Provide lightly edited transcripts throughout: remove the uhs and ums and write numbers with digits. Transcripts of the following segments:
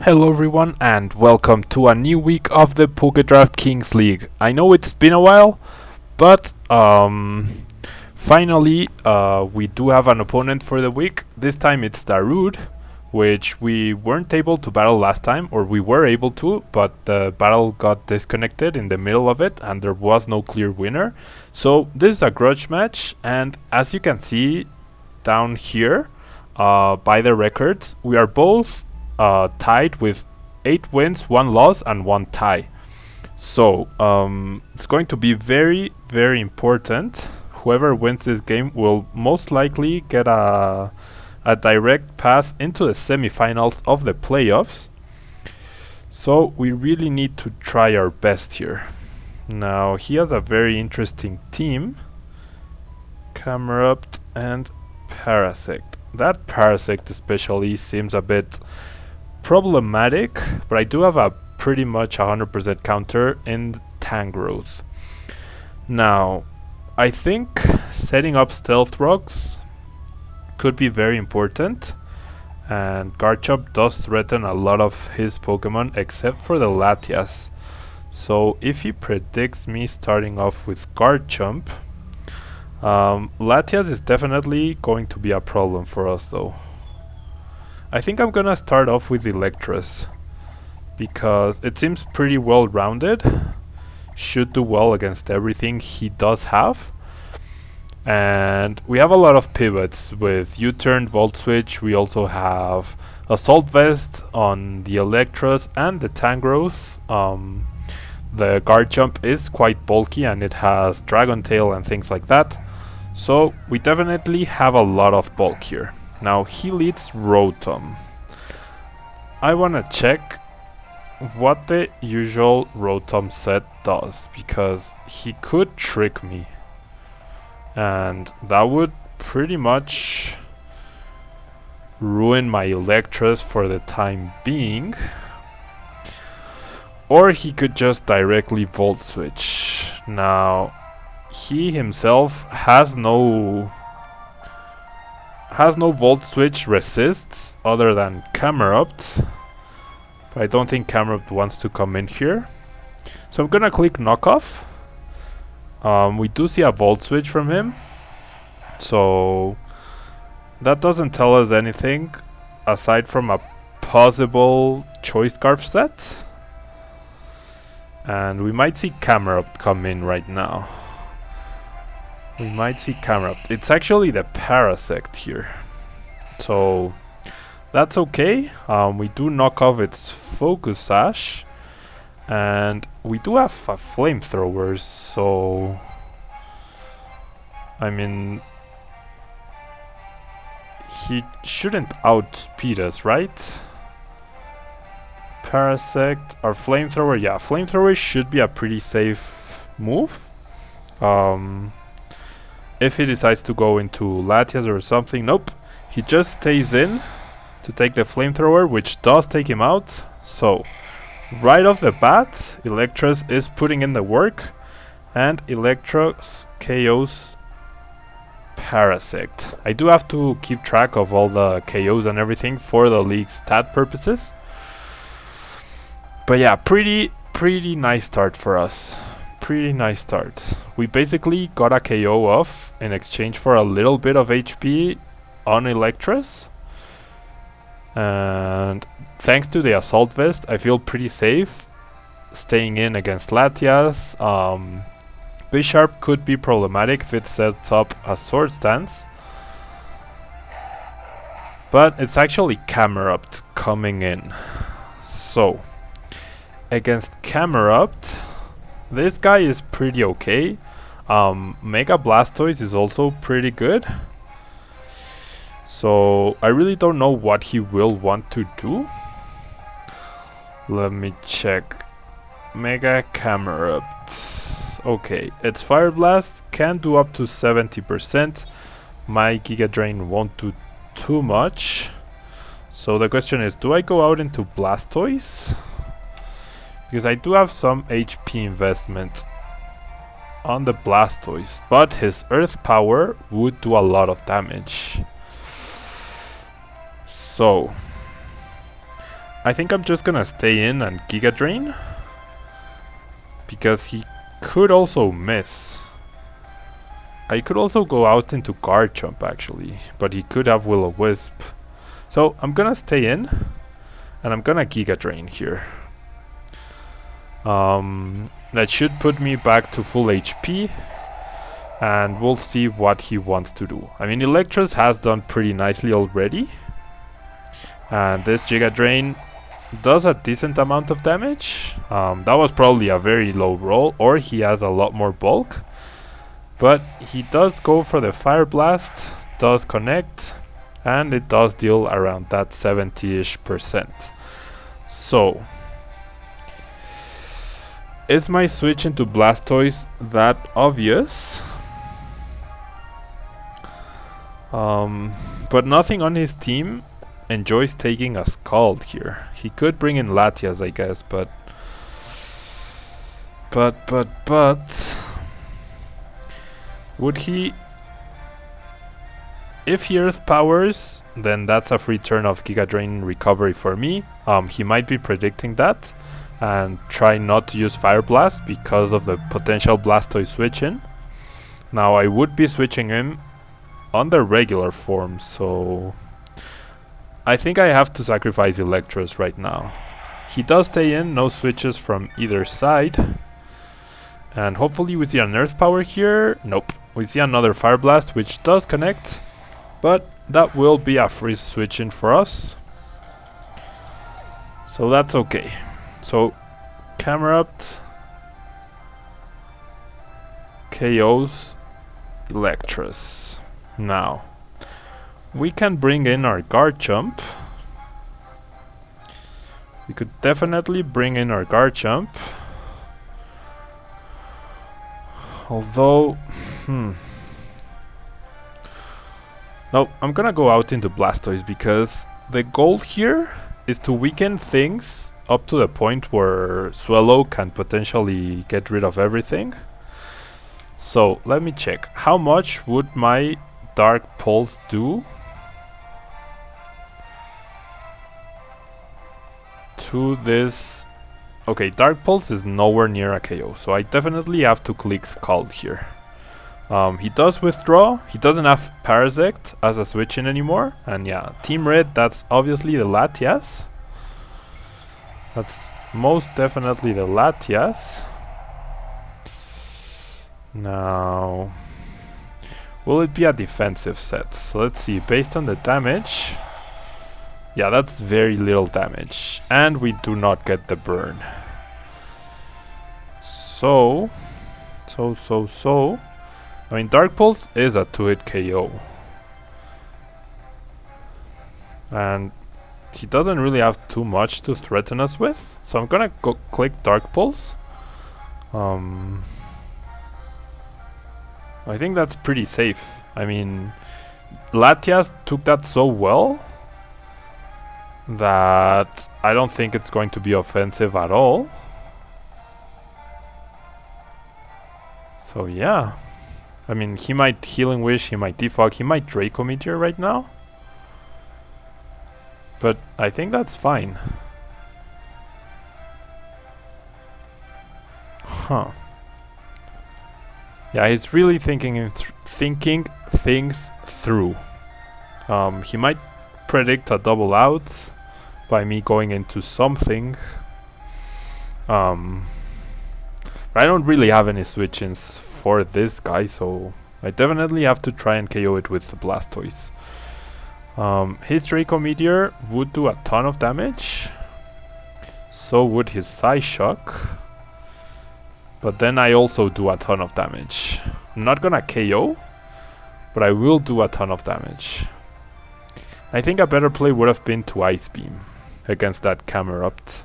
Hello everyone and welcome to a new week of the PokeDraftKings League. I know it's been a while, but finally we do have an opponent for the week. This time it's Darude, which we weren't able to battle last time, or we were able to, but the battle got disconnected in the middle of it and there was no clear winner. So this is a grudge match, and as you can see down here by the records, we are both tied with 8 wins, 1 loss and 1 tie. So it's going to be very, very important. Whoever wins this game will most likely get a direct pass into the semifinals of the playoffs. So we really need to try our best here. Now he has a very interesting team. Camerupt and Parasect. That Parasect especially seems a bit problematic, but I do have a pretty much 100% counter in Tangrowth. Now, I think setting up Stealth Rocks could be very important, and Garchomp does threaten a lot of his Pokemon except for the Latias. So if he predicts me starting off with Garchomp, Latias is definitely going to be a problem for us though. I think I'm gonna start off with Electros because it seems pretty well rounded, should do well against everything he does have, and we have a lot of pivots with U-turn, Volt Switch. We also have Assault Vest on the Electros and the Tangrowth. The Garchomp is quite bulky and it has Dragon Tail and things like that, so we definitely have a lot of bulk here. Now he leads Rotom. I wanna check what the usual Rotom set does, because he could trick me and that would pretty much ruin my Electros for the time being. Or he could just directly Volt Switch. Now he himself has no Volt Switch resists other than Camerupt, but I don't think Camerupt wants to come in here, so I'm gonna click knockoff. We do see a Volt Switch from him, so that doesn't tell us anything aside from a possible Choice Scarf set, and we might see Camerupt come in right now. We might see Camerupt. It's actually the Parasect here, so that's okay. We do knock off its Focus Sash, and we do have a Flamethrower, so I mean he shouldn't outspeed us, right? Parasect or Flamethrower? Yeah, Flamethrower should be a pretty safe move. If he decides to go into Latias or something, nope. He just stays in to take the Flamethrower, which does take him out. So, right off the bat, Electros is putting in the work, and Electros KOs Parasect. I do have to keep track of all the KOs and everything for the league's stat purposes. But yeah, pretty nice start for us. Pretty nice start. We basically got a KO off in exchange for a little bit of HP on Electros, and thanks to the Assault Vest I feel pretty safe staying in against Latias. Bisharp could be problematic if it sets up a Sword Stance, but it's actually Camerupt coming in. So against Camerupt, this guy is pretty okay. Mega Blastoise is also pretty good. So I really don't know what he will want to do. Let me check. Mega Camerupt. Okay, its Fire Blast can do up to 70%. My Giga Drain won't do too much. So the question is, do I go out into Blastoise? Because I do have some HP investment on the Blastoise, but his Earth Power would do a lot of damage. So I think I'm just gonna stay in and Giga Drain, because he could also miss. I could also go out into Guard Jump actually, but he could have Will-O-Wisp. So I'm gonna stay in, and I'm gonna Giga Drain here. That should put me back to full HP, and we'll see what he wants to do. I mean, Electros has done pretty nicely already, and this Giga Drain does a decent amount of damage. That was probably a very low roll, or he has a lot more bulk, but he does go for the Fire Blast, does connect, and it does deal around that 70-ish%. So, is my switch into Blastoise that obvious? But nothing on his team enjoys taking a Scald here. He could bring in Latias, I guess, but would he? If he Earth Powers, then that's a free turn of Giga Drain recovery for me. He might be predicting that and try not to use Fire Blast because of the potential Blastoise switch in. Now I would be switching him on the regular form, so I think I have to sacrifice Electros right now. He does stay in, no switches from either side. And hopefully we see an Earth Power here. Nope. We see another Fire Blast, which does connect, but that will be a free switch in for us. So that's okay. So Camerupt KOs Electros. Now we can bring in our Guard Jump. We could definitely bring in our Guard Jump. Although, no, I'm gonna go out into Blastoise because the goal here is to weaken things up to the point where Swellow can potentially get rid of everything. So let me check. How much would my Dark Pulse do to this? Okay, Dark Pulse is nowhere near a KO, so I definitely have to click Scald here. He does withdraw. He doesn't have Parasect as a switch in anymore. And yeah, Team Red, that's obviously the Latias. That's most definitely the Latias. Now, will it be a defensive set? So let's see, based on the damage. Yeah, that's very little damage. And we do not get the burn. So. I mean, Dark Pulse is a 2-hit KO. And he doesn't really have too much to threaten us with. So I'm gonna go click Dark Pulse. I think that's pretty safe. I mean, Latias took that so well that I don't think it's going to be offensive at all. So yeah. I mean, he might Healing Wish, he might Defog, he might Draco Meteor right now. But I think that's fine. Huh. Yeah, he's really thinking things through. He might predict a double out by me going into something. I don't really have any switch-ins for this guy, so I definitely have to try and KO it with the Blastoise. His Draco Meteor would do a ton of damage. So would his Psyshock. But then I also do a ton of damage. I'm not gonna KO, but I will do a ton of damage. I think a better play would have been to Ice Beam against that Camerupt.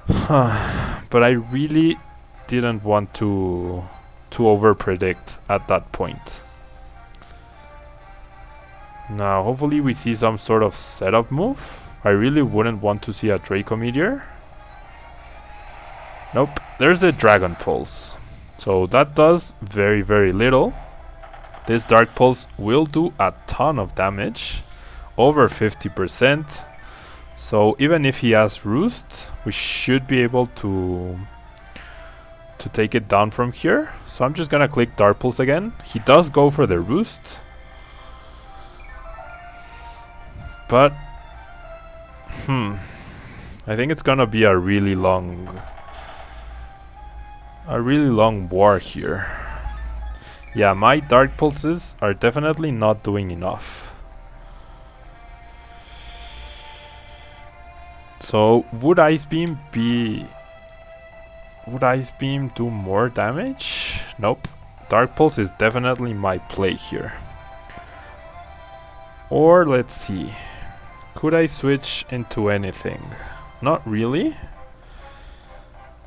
But I really didn't want to over-predict at that point. Now, hopefully we see some sort of setup move. I really wouldn't want to see a Draco Meteor. Nope, there's a Dragon Pulse. So that does very, very little. This Dark Pulse will do a ton of damage. Over 50%. So even if he has Roost, we should be able to take it down from here. So I'm just gonna click Dark Pulse again. He does go for the Roost, but I think it's gonna be a really long war here. Yeah, my Dark Pulses are definitely not doing enough. So would Ice Beam do more damage? Nope. Dark Pulse is definitely my play here. Or let's see. Could I switch into anything? Not really.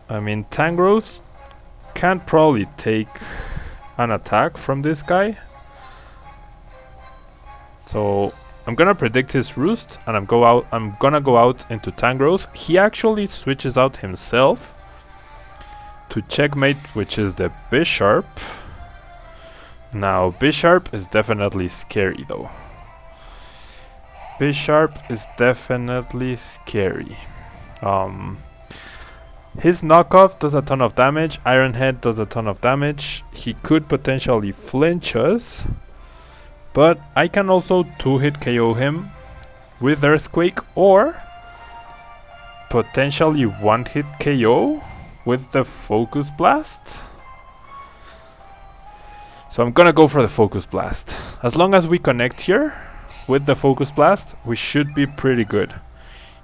I mean, Tangrowth can't probably take an attack from this guy. So I'm gonna predict his Roost, and I'm gonna go out into Tangrowth. He actually switches out himself to checkmate, which is the Bisharp. Now Bisharp is definitely scary though. Bisharp is definitely scary. His knockoff does a ton of damage. Iron Head does a ton of damage. He could potentially flinch us, but I can also 2-hit KO him with Earthquake, or potentially 1-hit KO with the Focus Blast. So I'm gonna go for the Focus Blast. As long as we connect here with the Focus Blast, we should be pretty good.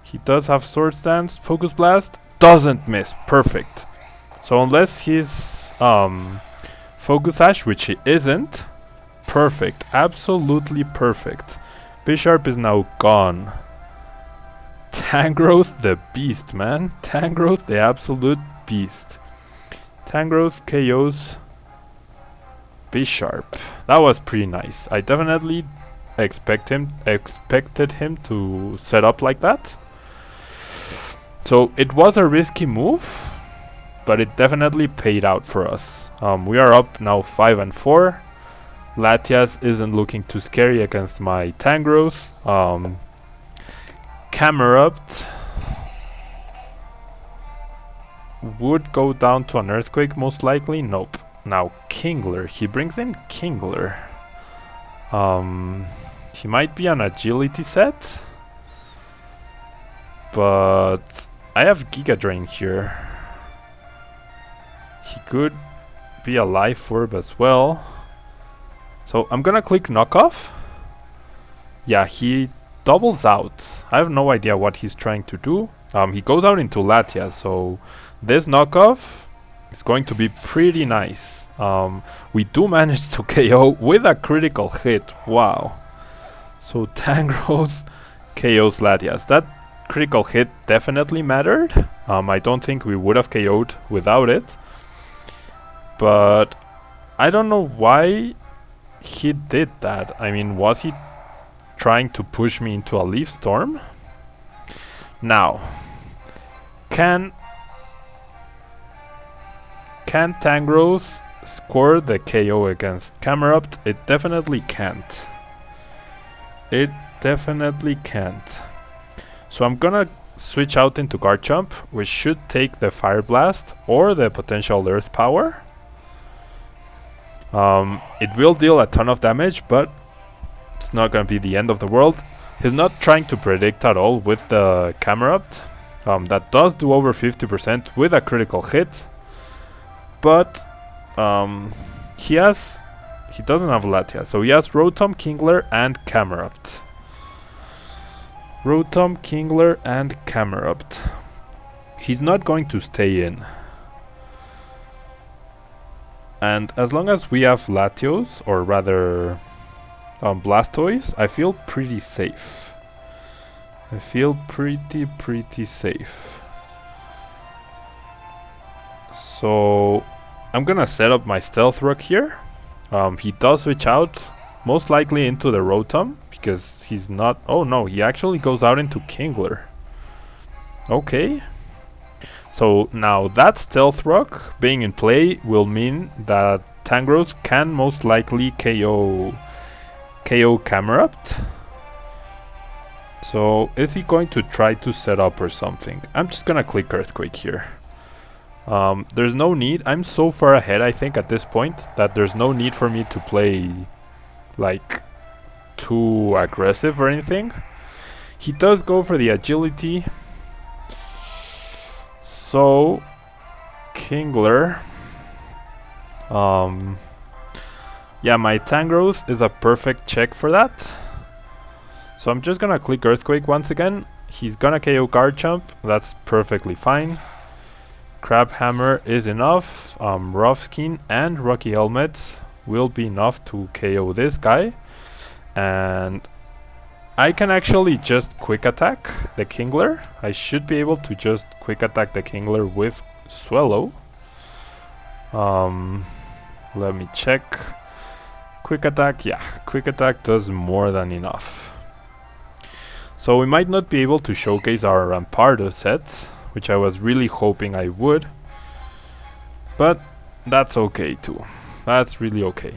He does have Sword Stance. Focus Blast doesn't miss. Perfect. So unless he's Focus Sash, which he isn't, perfect. Absolutely perfect. Bisharp is now gone. Tangrowth the beast, man. Tangrowth the absolute beast. Tangrowth KOs Bisharp. That was pretty nice. I definitely expected him to set up like that. So it was a risky move, but it definitely paid out for us. We are up now 5-4. Latias isn't looking too scary against my Tangrowth. Camerupt would go down to an Earthquake most likely. Nope. Now Kingler. He brings in Kingler. He might be an agility set, but I have Giga Drain here. He could be a Life Orb as well. So I'm gonna click Knockoff. Yeah, he doubles out. I have no idea what he's trying to do. He goes out into Latias, so this Knockoff is going to be pretty nice. We do manage to KO with a critical hit. Wow. So Tangrowth KOs Latias. That critical hit definitely mattered. I don't think we would have KO'd without it. But I don't know why he did that. I mean, was he trying to push me into a Leaf Storm? Now, can Tangrowth score the KO against Camerupt? It definitely can't. It definitely can't. So I'm gonna switch out into Garchomp, which should take the Fire Blast or the potential Earth Power. It will deal a ton of damage, but it's not gonna be the end of the world. He's not trying to predict at all with the Camerupt. That does do over 50% with a critical hit, but he doesn't have Latias, so he has Rotom, Kingler, and Camerupt. Rotom, Kingler, and Camerupt. He's not going to stay in. And as long as we have Latios, or rather Blastoise, I feel pretty safe. I feel pretty safe. So I'm gonna set up my Stealth Rock here. He does switch out, most likely into the Rotom, because he's not... Oh no, he actually goes out into Kingler. Okay. So now that Stealth Rock being in play will mean that Tangrowth can most likely KO Camerupt. So is he going to try to set up or something? I'm just gonna click Earthquake here. There's no need. I'm so far ahead, I think, at this point that there's no need for me to play like too aggressive or anything. He does go for the agility. So Kingler. Yeah, my Tangrowth is a perfect check for that. So I'm just gonna click Earthquake once again. He's gonna KO Garchomp. That's perfectly fine. Crab Hammer is enough. Rough Skin and Rocky Helmet will be enough to KO this guy. And I can actually just quick attack the Kingler. I should be able to just quick attack the Kingler with Swallow. Let me check. Quick attack, yeah, quick attack does more than enough. So we might not be able to showcase our Rampardo set, which I was really hoping I would. But that's okay too. That's really okay.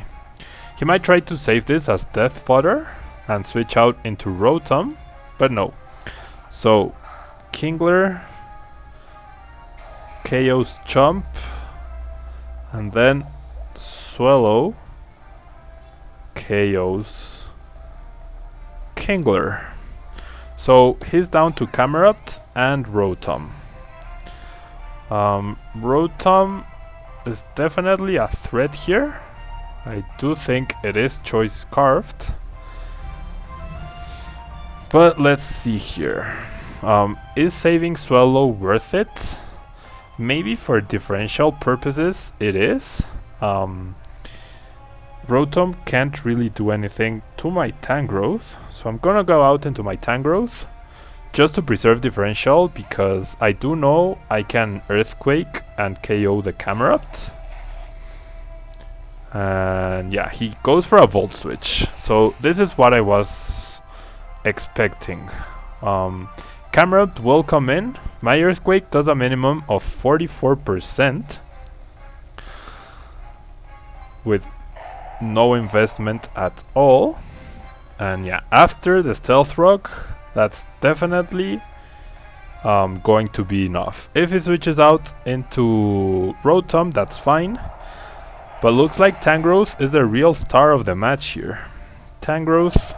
He might try to save this as Death Fodder and switch out into Rotom, but no. So Kingler KO's Chomp, and then Swallow KO's Kingler. So he's down to Camerupt and Rotom. Rotom is definitely a threat here. I do think it is Choice Scarfed. But let's see here. Is saving Swallow worth it? Maybe for differential purposes it is. Rotom can't really do anything to my Tangrowth, so I'm gonna go out into my Tangrowth just to preserve differential, because I do know I can Earthquake and KO the Camerupt. And yeah, he goes for a Volt Switch, so this is what I was expecting. Camerupt will come in. My Earthquake does a minimum of 44% with no investment at all. And yeah, after the Stealth Rock, that's definitely going to be enough. If he switches out into Rotom, that's fine. But looks like Tangrowth is the real star of the match here. Tangrowth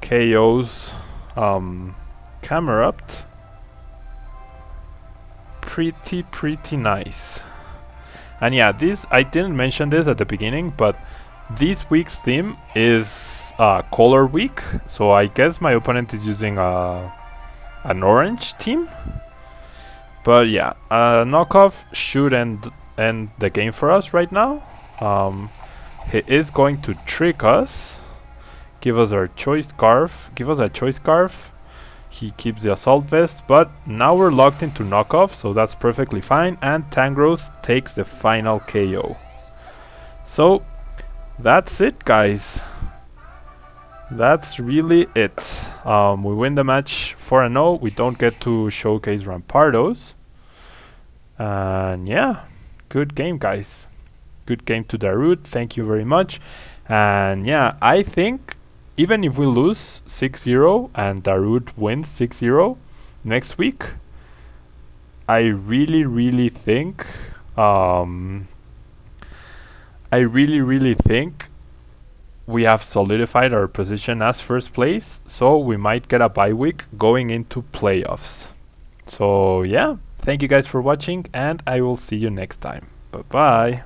KO's Camerupt. Pretty nice. And yeah, this, I didn't mention this at the beginning, but this week's theme is color week. So I guess my opponent is using an orange team. But yeah, knockoff should end the game for us right now. He is going to trick us. Give us our choice scarf. Give us a choice scarf. He keeps the Assault Vest, but now we're locked into knockoff, so that's perfectly fine. And Tangrowth takes the final KO. So that's it, guys. That's really it. We win the match 4-0. We don't get to showcase Rampardos. And yeah, good game, guys. Good game to Darude. Thank you very much. And yeah, I think even if we lose 6-0 and Darude wins 6-0 next week, I really think we have solidified our position as first place, so we might get a bye week going into playoffs. So yeah, thank you guys for watching, and I will see you next time. Bye bye.